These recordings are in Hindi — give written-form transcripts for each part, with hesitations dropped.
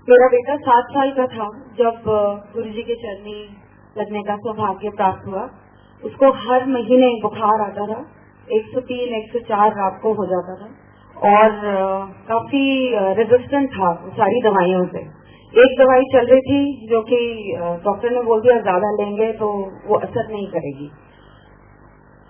मेरा बेटा 7 साल का था जब गुरुजी के चरनी लगने का सौभाग्य प्राप्त हुआ। उसको हर महीने बुखार आता था, 103, 104 रात को हो जाता था और काफी रेजिस्टेंट था सारी दवाइयों से। एक दवाई चल रही थी जो कि डॉक्टर ने बोल दिया ज्यादा लेंगे तो वो असर नहीं करेगी।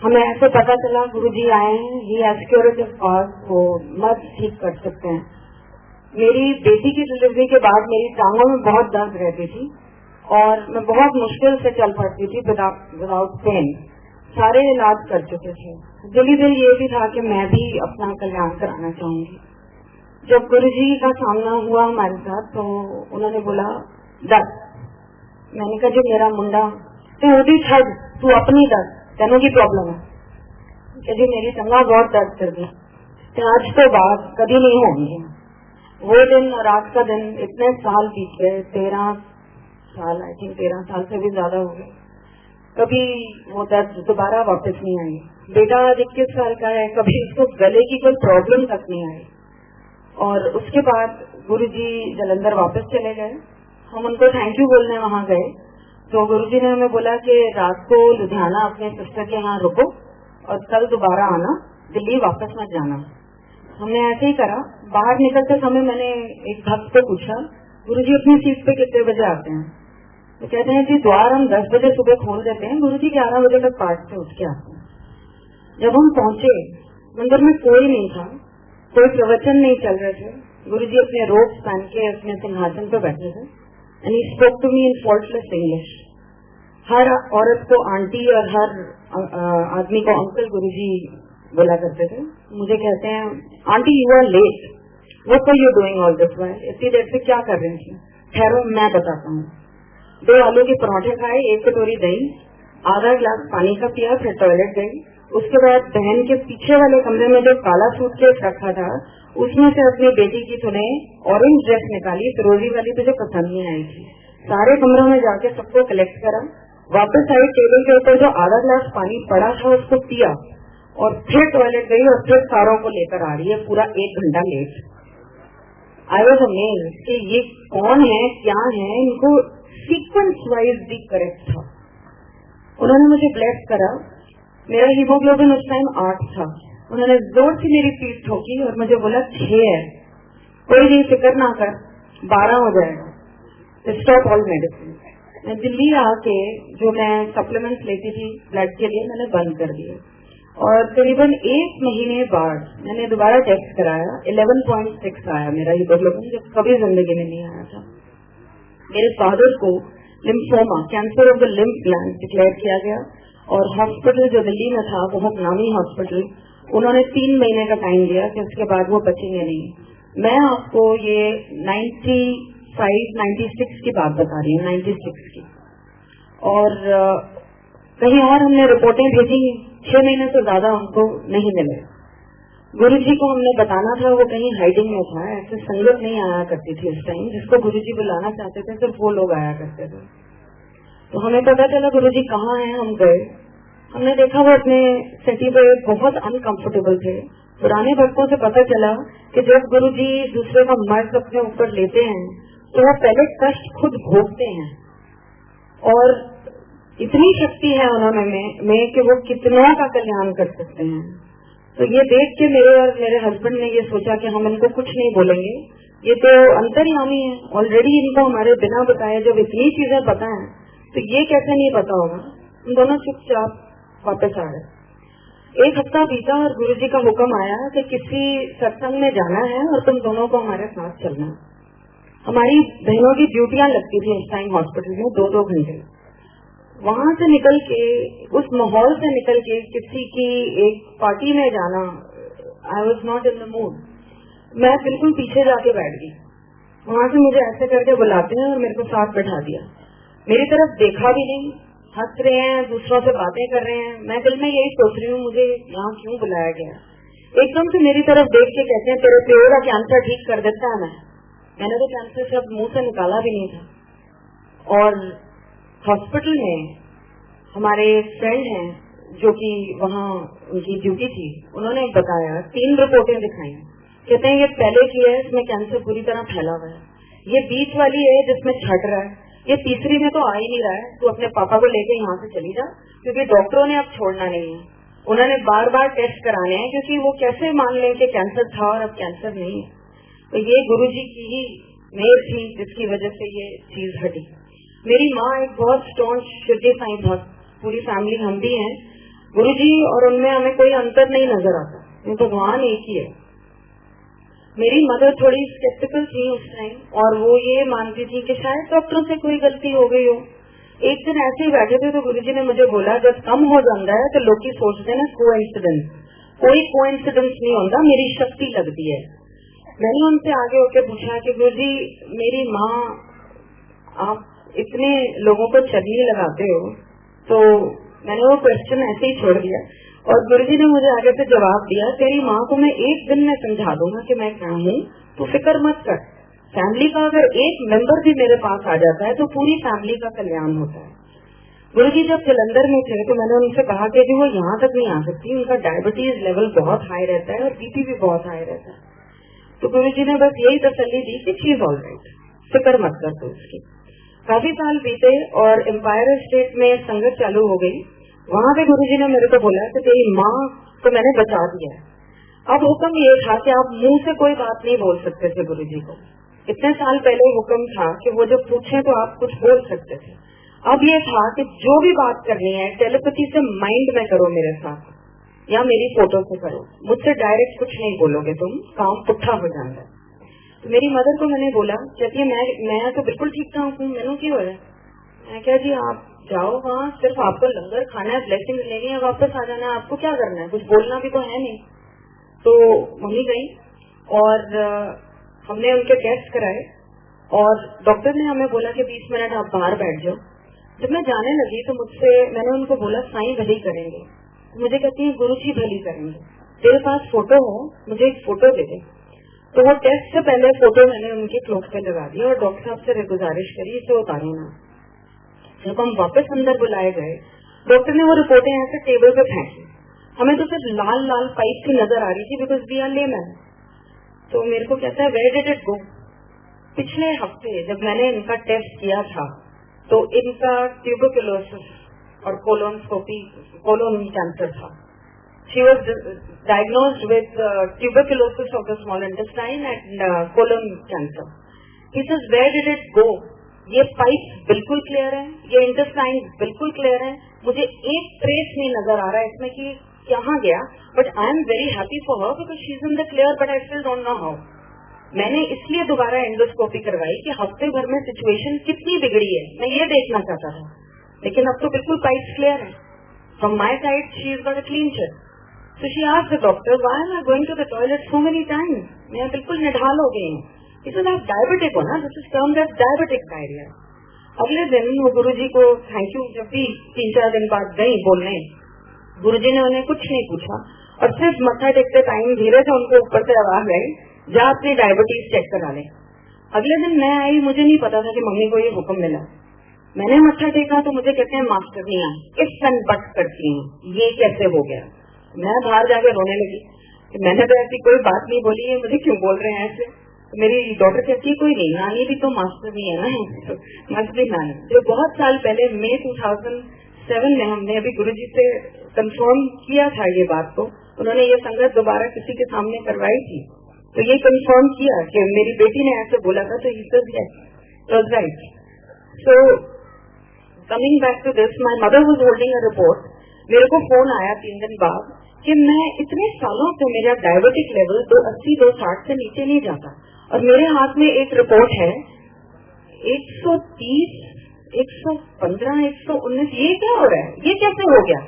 हमें ऐसे पता चला गुरुजी आए हैं, ही हैज क्यूरेटिव कॉज, वो मर्ज ठीक कर सकते हैं। मेरी बेटी की डिलीवरी के बाद मेरी टांगों में बहुत दर्द रहती थी और मैं बहुत मुश्किल से चल पड़ती थी विदाउट पेन। सारे इलाज कर चुके थे। दिली दिल ये भी था कि मैं भी अपना कल्याण कराना चाहूंगी। जब गुरुजी का सामना हुआ हमारे साथ तो उन्होंने बोला दर्द। मैंने कहा जी मेरा मुंडा तो वो भी छड़ तू अपनी दर्द तेनों की प्रॉब्लम है जी, मेरी टंगा बहुत दर्द कर दी, आज तो बात कभी नहीं होंगी। वो दिन और आज का दिन इतने साल बीत गए, 13 साल, आई थिंक 13 साल से भी ज्यादा हो गए, कभी वो दर्द दोबारा वापस नहीं आई। बेटा 21 साल का है, कभी उसको गले की कोई प्रॉब्लम तक नहीं आई। और उसके बाद गुरुजी जालंधर वापस चले गए। हम उनको थैंक यू बोलने वहां गए तो गुरुजी ने हमें बोला कि रात को लुधियाना अपने सिस्टर के यहाँ रुको और कल दोबारा आना, दिल्ली वापस मत जाना। हमने ऐसे ही करा। बाहर निकलते समय मैंने एक भक्त को पूछा गुरुजी अपनी सीट पे कितने बजे आते हैं? तो कहते हैं जी द्वार हम 10 बजे सुबह खोल देते हैं, गुरुजी 11 बजे तक पाठ से उठ के आते हैं। जब हम पहुंचे मंदिर में कोई नहीं था, कोई प्रवचन नहीं चल रहे थे। गुरुजी अपने रोब्स पहन के अपने सिंहासन पे बैठे थे and he spoke to me in faultless English. हर औरत को आंटी और हर आदमी को अंकल गुरुजी बोला करते थे। मुझे कहते हैं aunty you are late, what are you doing all this while? इतनी देर से क्या कर रही थी? ठहरो मैं बताता हूँ। 2 आलू के पराठे खाए, 1 कटोरी दही, आधा गिलास पानी का पिया, फिर टॉयलेट गई। उसके बाद बहन के पीछे वाले कमरे में जो काला सूटकेस रखा था उसमें से अपनी बेटी की तूने ऑरेंज ड्रेस निकाली, फिरोजी वाली तुझे पसंद नहीं आई थी। सारे कमरों में जाके सबको कलेक्ट करा, वापस आई, टेबल के ऊपर जो आधा गिलास पानी पड़ा था उसको पिया और फिर टॉयलेट गई और फिर सारों को लेकर आ रही है पूरा 1 घंटा लेट। आई वॉज अमेज्ड कि ये कौन है, क्या है, इनको सीक्वेंस वाइज भी करेक्ट था। उन्होंने मुझे ब्लेस करा। मेरा हीमोग्लोबिन उस टाइम 8 था। उन्होंने जोर से मेरी पीठ ठोकी और मुझे बोला 6 है, कोई नहीं फिक्र ना कर, 12 हो जाएगा, स्टॉप ऑल मेडिसिन। मैं दिल्ली आके जो मैं सप्लीमेंट्स लेती थी ब्लड के लिए मैंने बंद कर दिए और करीबन 1 महीने बाद मैंने दोबारा टेस्ट कराया, 11.6 आया मेरा हीमोग्लोबिन, जो कभी जिंदगी में नहीं आया था। मेरे फादर को lymphoma, cancer of the lymph gland declare किया गया और हॉस्पिटल जो दिल्ली में था, बहुत नामी हॉस्पिटल, उन्होंने 3 महीने का टाइम दिया कि उसके बाद वो बचेंगे नहीं। मैं आपको ये 95, 96 की बात बता रही हूँ, 96 की। और कहीं और हमने रिपोर्टें भेजी, 6 महीने से ज्यादा हमको नहीं मिले। गुरुजी को हमने बताना था, वो कहीं हाइडिंग में था। ऐसे संगत नहीं आया करती थी उस टाइम, जिसको गुरुजी बुलाना चाहते थे सिर्फ वो लोग आया करते थे। तो हमें पता चला गुरुजी कहाँ हैं। हम गए, हमने देखा वो अपने सिटी पे बहुत अनकंफर्टेबल थे। पुराने भक्तों से पता चला कि जब गुरुजी दूसरे का मर्ज अपने ऊपर लेते हैं तो वो पहले कष्ट खुद भोगते हैं और इतनी शक्ति है उन्होंने में कि वो कितनों का कल्याण कर सकते हैं। तो ये देख के मेरे और मेरे हस्बैंड ने ये सोचा कि हम इनको कुछ नहीं बोलेंगे, ये तो अंतर्यामी है, ऑलरेडी इनको हमारे बिना बताए जब इतनी चीजें पता है तो ये कैसे नहीं पता होगा। हम दोनों चुपचाप वापस आ गए। 1 हफ्ता बीता और गुरुजी का हुक्म आया कि किसी सत्संग में जाना है और तुम दोनों को हमारे साथ चलना। हमारी बहनों की ड्यूटियां लगती थी उस टाइम हॉस्पिटल में 2-2 घंटे। वहां से निकल के, उस माहौल से निकल के किसी की एक पार्टी में जाना, I was not in the mood. मैं बिल्कुल पीछे जाके बैठ गई। वहां से मुझे ऐसे करके बुलाते हैं और मेरे को साथ बैठा दिया। मेरी तरफ देखा भी नहीं, हंस रहे हैं, दूसरों से बातें कर रहे हैं। मैं दिल में यही सोच रही हूँ मुझे यहाँ क्यों बुलाया गया। एकदम से मेरी तरफ देख के कहते हैं तेरे प्योर का कैंसर ठीक कर देता है। मैंने तो कैंसर शब्द मुंह से निकाला भी नहीं था। और हॉस्पिटल में हमारे फ्रेंड हैं जो कि वहाँ उनकी ड्यूटी थी, उन्होंने बताया, 3 रिपोर्टें दिखाई। कहते हैं ये पहले की है, इसमें कैंसर पूरी तरह फैला हुआ है, ये बीच वाली है जिसमें छट रहा है, ये तीसरी में तो आ ही नहीं रहा है, तू अपने पापा को लेके यहाँ से चली जा, क्योंकि डॉक्टरों ने अब छोड़ना नहीं है। उन्होंने बार बार टेस्ट कराने हैं, क्योंकि वो कैसे मान लें कि कैंसर था और अब कैंसर नहीं है। तो ये गुरुजी की ही मेहर थी जिसकी वजह से ये चीज हटी। मेरी माँ एक बहुत स्टोन शिरडी साईं भक्त, पूरी फैमिली हम भी हैं। गुरुजी और उनमें हमें कोई अंतर नहीं नजर आता, भगवान एक ही है। मेरी मदर थोड़ी स्केप्टिकल थी उस टाइम, और वो ये मानती थी कि शायद डॉक्टरों से कोई गलती हो गई हो। एक दिन ऐसे ही बैठे थे तो गुरुजी ने मुझे बोला, जब कम हो जाता है तो लोग ही सोचते हैं ना कोइंसिडेंस, कोई कोइंसिडेंस नहीं होता, मेरी शक्ति लगती है। मैंने उनसे आगे होकर पूछा कि गुरुजी मेरी माँ, आप इतने लोगों को चलनी लगाते हो, तो मैंने वो क्वेश्चन ऐसे ही छोड़ दिया और गुरुजी ने मुझे आगे से जवाब दिया, तेरी माँ को मैं एक दिन में समझा दूंगा कि मैं क्या हूँ, तो फिक्र मत कर। फैमिली का अगर एक मेंबर भी मेरे पास आ जाता है तो पूरी फैमिली का कल्याण होता है। गुरुजी जब जलंधर में थे तो मैंने उनसे कहा कि वो यहाँ तक नहीं आ सकती, उनका डायबिटीज लेवल बहुत हाई रहता है और बीपी भी बहुत हाई रहता है। तो गुरुजी ने बस यही तसल्ली दी कि शी इज ऑल राइट, फिक्र मत कर तू उसकी। काफी साल बीते और एम्पायर स्टेट में संगत चालू हो गई। वहाँ पे गुरुजी ने मेरे को बोला कि तेरी माँ को मैंने बचा दिया है। अब हुक्म ये था कि आप मुंह से कोई बात नहीं बोल सकते थे गुरुजी को। इतने साल पहले हुक्म था कि वो जब पूछे तो आप कुछ बोल सकते थे। अब ये था कि जो भी बात करनी है टेलीपैथी से माइंड में करो मेरे साथ या मेरी फोटो से करो, मुझसे डायरेक्ट कुछ नहीं बोलोगे तुम, काम पुट्ठा हो जाता है। तो मेरी मदर को मैंने बोला, कहती है मैं तो बिल्कुल ठीक ठाक हूँ, मैंने क्यों हो रहा है? मैं क्या जी आप जाओ वहाँ, सिर्फ आपको लंगर खाना है, ब्लेसिंग लेनी है, वापस आ जाना है, आपको क्या करना है, कुछ बोलना भी तो है नहीं। तो मम्मी गई और हमने उनके टेस्ट कराए और डॉक्टर ने हमें बोला कि 20 मिनट आप बाहर बैठ जाओ। जब मैं जाने लगी तो मैंने उनको बोला साईं भली करेंगे। तो मुझे कहती है गुरुजी भली करेंगे, तेरे पास फोटो हो, मुझे एक फोटो दे दे। तो वो टेस्ट से पहले फोटो मैंने उनकी क्लोथ पे लगा दी और डॉक्टर साहब से गुजारिश करी इसे उतारो ना। जब हम वापस अंदर बुलाए गए, डॉक्टर ने वो रिपोर्टें ऐसे टेबल पे फेंकी। हमें तो सिर्फ लाल लाल पाइप की नजर आ रही थी, बिकॉज वी आर लेमैन। तो मेरे को कहता है वेयर डिड इट गो? पिछले हफ्ते जब मैंने इनका टेस्ट किया था तो इनका ट्यूबरकुलोसिस और कोलोन कैंसर था। She was diagnosed with tuberculosis of the small intestine and colon cancer. He says, where did it go? ये पाइप बिल्कुल क्लियर है, ये इंटेस्टाइन बिल्कुल क्लियर है, मुझे एक ट्रेस नहीं नजर आ रहा है इसमें कि कहाँ गया। But I am very happy for her because she is in the clear, but I still don't know how. मैंने इसलिए दोबारा एंडोस्कोपी करवाई कि हफ्ते भर में सिचुएशन कितनी बिगड़ी है, मैं ये देखना चाहता था। लेकिन अब तो बिल्कुल पाइप क्लियर है। From my side she is got a clean chit. So she asked the doctor, why am I going to the toilet so many times? मैं बिल्कुल निढाल हो गई हूँ। He said, आप डायबिटिक हो ना, this is termed as diabetic diarrhea। अगले दिन वो गुरुजी को थैंक यू जब भी 3-4 दिन बाद गई बोलने, गुरुजी ने उन्हें कुछ नहीं पूछा और सिर्फ मत्था टेकते टाइम धीरे से उनको ऊपर से आवाज आई, जा अपनी डायबिटीज चेक करा ले। अगले दिन मैं आई, मुझे नहीं पता था कि मम्मी को ये हुक्म मिला। मैंने मत्था टेका तो मुझे कहते हैं मास्टर नहीं आ, इफ एंड बट करती हूँ, ये कैसे हो गया? मैं बाहर जाकर रोने लगी कि मैंने तो ऐसी कोई बात नहीं बोली है, मुझे क्यों बोल रहे हैं ऐसे? तो मेरी डॉटर कहती है कोई नहीं, नानी भी तो मास्टर नहीं है ना, तो मस्त भी नानी। जो बहुत साल पहले मई 2007 में हमने अभी गुरुजी से कंफर्म किया था ये बात को, उन्होंने ये संगत दोबारा किसी के सामने करवाई थी, तो ये कंफर्म किया कि मेरी बेटी ने ऐसे बोला था, तो he said yes right. So coming back to this, my mother was holding a report. मेरे को फोन आया 3 दिन बाद कि मैं इतने सालों से मेरा डायबिटिक लेवल 280-260 से नीचे नहीं जाता और मेरे हाथ में एक रिपोर्ट है 130, 115, 119, ये क्या हो रहा है, ये कैसे हो गया?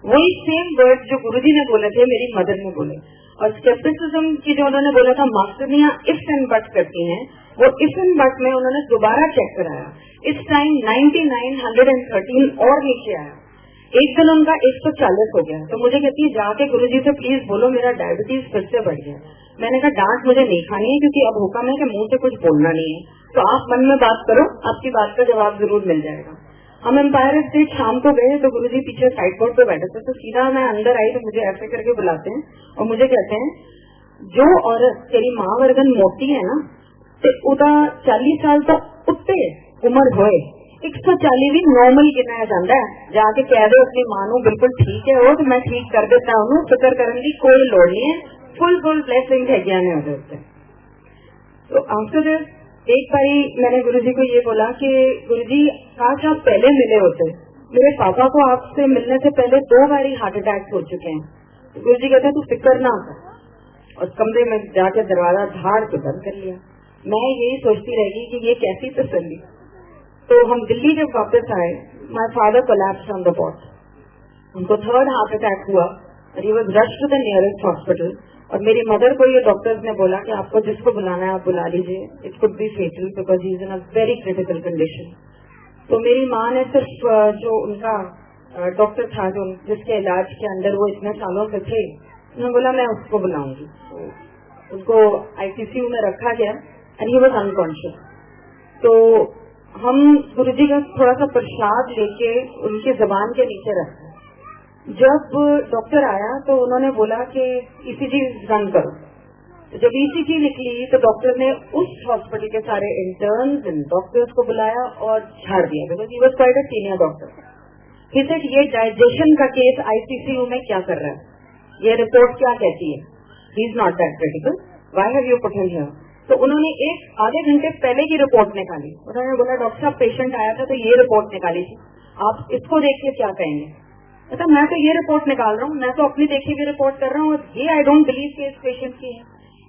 वही सेम वर्ड जो गुरुजी ने बोले थे मेरी मदर ने बोले। और स्केप्टिसिज्म की जो उन्होंने बोला था मास्टरनियां इफ एंड बट करती हैं, वो इफ एंड बट में उन्होंने दोबारा चेक कराया। इस टाइम 99, 113 और नीचे आया। एक दिन उनका 140 हो गया। तो मुझे कहती है जाके गुरुजी से प्लीज बोलो मेरा डायबिटीज फिर से बढ़ गया। मैंने कहा डांट मुझे नहीं खानी है क्योंकि अब हुक्म है कि मुंह से कुछ बोलना नहीं है, तो आप मन में बात करो, आपकी बात का जवाब जरूर मिल जाएगा। हम एम्पायर स्टेट शाम को गए तो गुरुजी पीछे साइड बोर्ड पे बैठे थे, तो सीधा मैं अंदर आई तो मुझे ऐसे करके बुलाते हैं और मुझे कहते हैं जो औरत तेरी माँ वर्गन मोटी है ना, ਤੇ ਉਹਦਾ 40 ਸਾਲ ਤੋਂ ਉੱਤੇ ਉਮਰ ਹੋਏ 140 ਵੀ ਨੋਰਮਲ ਗਿਣਿਆ ਜਾਂਦਾ ਹੈ। ਜਾ ਕੇ ਕਹਿ ਦਿਓ ਆਪਣੀ ਮਾਂ ਨੂੰ ਬਿਲਕੁਲ ਠੀਕ ਹੈ ਉਹ, ਤੇ ਮੈਂ ਠੀਕ ਕਰ ਦਿੱਤਾ ਉਹਨੂੰ, ਫਿਕਰ ਕਰਨ ਦੀ ਕੋਈ ਲੋੜ नहीं है, फुल ब्लेसिंग है ज्ञान है उधर। तो आफ्टर दिस एक बारी मैंने गुरुजी को ये बोला कि गुरुजी काश आप पहले मिले होते, मेरे पापा को आपसे मिलने से पहले 2 बारी हार्ट अटैक हो चुके हैं। तो गुरुजी कहते तू फिक्र ना कर, और कमरे में जाके दरवाजा झाड़ के बंद कर लिया। मैं यही सोचती रह गई कि ये कैसी तसल्ली। तो हम दिल्ली जब वापस आए, my father collapsed on the pot, उनको 3rd हार्ट अटैक हुआ और he was rushed to the nearest hospital. और मेरी मदर को ये डॉक्टर्स ने बोला कि आपको जिसको बुलाना है आप बुला लीजिए, it could be fatal because he is in a very critical condition. तो मेरी माँ ने सिर्फ जो उनका डॉक्टर था जो जिसके इलाज के अंदर वो इतने सालों से थे, उन्होंने बोला मैं उसको बुलाऊंगी। तो उसको आईसीयू में रखा गया एंड ही वाज अनकॉन्शियस। तो हम गुरुजी का थोड़ा सा प्रसाद लेके उनकी जबान के नीचे रखा। जब डॉक्टर आया तो उन्होंने बोला कि ईसीजी रन करो। तो जब ईसीजी निकली तो डॉक्टर ने उस हॉस्पिटल के सारे इंटर्न्स एंड डॉक्टर्स को बुलाया और झाड़ दिया, because he was quite a senior doctor. He said ये डाइजेशन का केस आईसीयू में क्या कर रहा है, ये रिपोर्ट क्या कहती है, he is not that critical, why have you put him here. तो उन्होंने आधे घंटे पहले की रिपोर्ट निकाली। उन्होंने बोला डॉक्टर साहब पेशेंट आया था तो ये रिपोर्ट निकाली थी, आप इसको देख के क्या कहेंगे। अच्छा मैं तो ये रिपोर्ट निकाल रहा हूँ, मैं तो अपनी देखी हुई रिपोर्ट कर रहा हूँ, और ये आई डोंट बिलीव कि इस पेशेंट की है।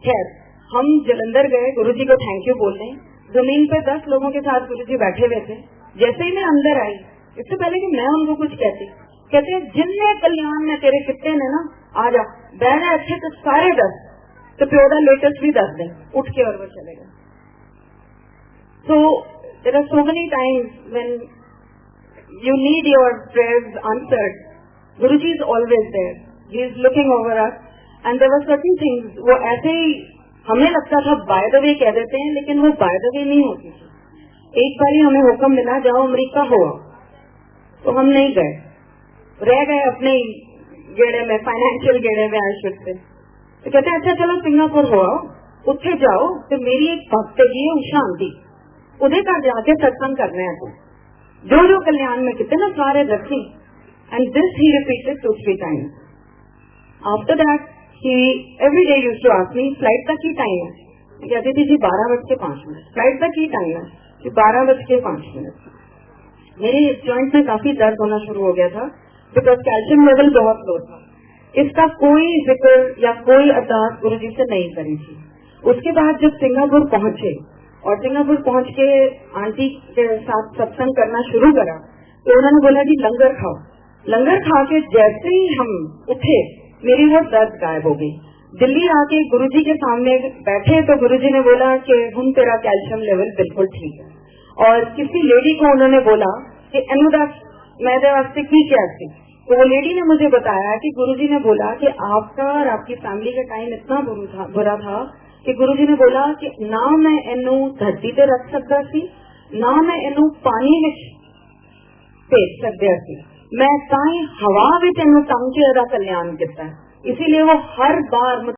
खैर हम जलंधर गए, गुरुजी को थैंक यू बोलने। जमीन पे 10 लोगों के साथ गुरुजी बैठे हुए थे। जैसे ही मैं अंदर आई, इससे पहले कि मैं उनको कुछ कहते जिनने कल्याण में तेरे कितने ने ना आ जा बैठा अच्छे तो सारे 10, तो प्योदा लेटेस्ट भी 10 दें, उठ के और वो चले गए। So there are so many times when you need your prayers answered. Guruji is always there. He is looking over us. And there were certain things, वो ऐसे ही हमें लगता था by the way कह देते हैं, लेकिन वो by the way नहीं होती थी। एक बारी हमें हुक्म मिला जाओ अमेरिका हो, तो हम नहीं गए, रह गए अपने गेड़े में, फाइनेंशियल गेड़े में आयुष्य से। तो कहते हैं अच्छा चलो सिंगापुर हो आओ, उत्थे जाओ। तो मेरी एक भक्त जी है उषा आंटी, उधर का जाके सत्संग करने हैं, जो जो कल्याण में कितने सारे रखी। And this he repeated 2-3 times. After that he every day used to ask me flight का की टाइम है, मैं कहती थी जी 12:05। फ्लाइट का की टाइम है कि 12:05। मेरे जॉइंट में काफी दर्द होना शुरू हो गया था बिकॉज कैल्शियम लेवल बहुत लो था। इसका कोई जिक्र या कोई अरदास गुरुजी से नहीं करी थी। उसके बाद जब सिंगापुर पहुंचे और सिंगापुर पहुंच के आंटी के साथ सत्संग करना शुरू करा, तो उन्होंने बोला जी लंगर खाओ। लंगर खा के जैसे ही हम उठे मेरी वो दर्द गायब हो गई। दिल्ली आके गुरुजी के सामने बैठे तो गुरुजी ने बोला कि हम तेरा कैल्शियम लेवल बिल्कुल ठीक है। और किसी लेडी को उन्होंने बोला कि अनुदास मैदे वास्ते की क्या थी, तो वो लेडी ने मुझे बताया कि गुरुजी ने बोला कि आपका और आपकी फैमिली का टाइम इतना बुरा था कि गुरुजी ने बोला कि ना मैं इनू धरती पे रख सकता सी, ना मैं इनू पानी में भेज सकता सी, मैं ताई हवा विच इनू टंग के कल्याण किया। इसीलिए वो हर बार